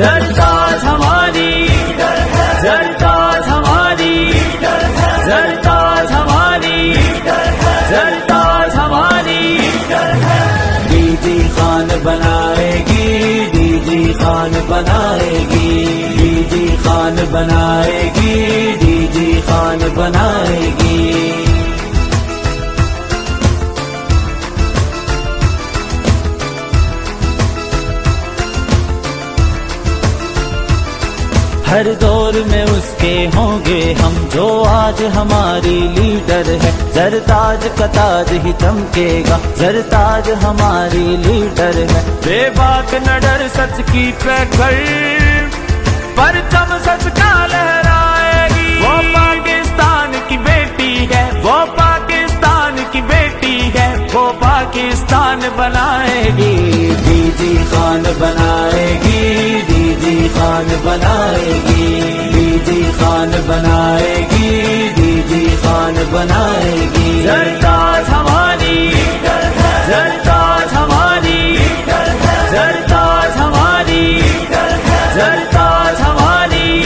زرتاج ہماری زرتاج ہماری زرتاج ہماری زرتاج ہماری ڈی جی خان بنائے گی ڈی جی خان بنائے گی ڈی جی خان بنائے گی ڈی جی خان بنائے گی ہر دور میں اس کے ہوں گے ہم جو آج ہماری لیڈر ہے زرتاج کا تاج ہی چمکے گا زرتاج ہماری لیڈر ہے بے باک نہ ڈر سچ کی پیکر پرچم سچ کا لہرائے گی وہ پاکستان کی بیٹی ہے وہ پاکستان کی بیٹی ہے وہ پاکستان بنائے گی ڈی جی خان بنائے گی ڈی جی خان بنائے گی ڈی جی خان بنائے گی ڈی جی خان بنائے گی زرتاج ہماری زرتاج ہماری زرتاج ہماری زرتاج ہماری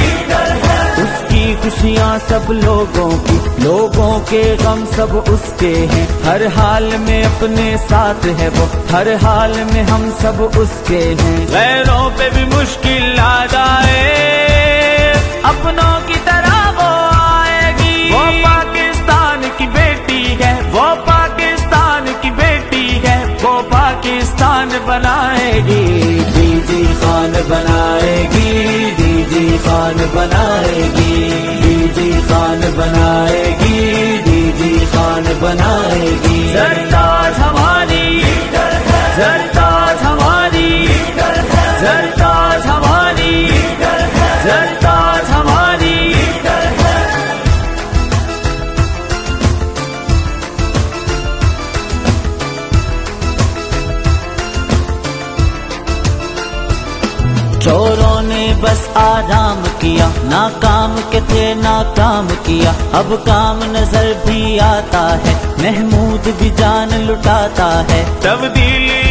اس کی خوشیاں سب لوگوں کی لوگوں کے غم سب اس کے ہیں ہر حال میں اپنے ساتھ ہے وہ ہر حال میں ہم سب اس کے ہیں غیروں پہ بھی مشکل آ جائے اپنوں کی طرح وہ آئے گی وہ پاکستان کی بیٹی ہے وہ پاکستان کی بیٹی ہے وہ پاکستان بنائے گی ڈی جی خان بنائے گی ڈی جی خان بنائے گی ڈی جی خان بنائے گی ڈی جی خان بنائے گی زرتاج ہماری زرتاج ہماری زرتاج ہماری زرتاج ہماری چوروں نے بس آرام کیا ناکام کے تھے ناکام کیا اب کام نظر بھی آتا ہے محمود بھی جان لٹاتا ہے تبدیلی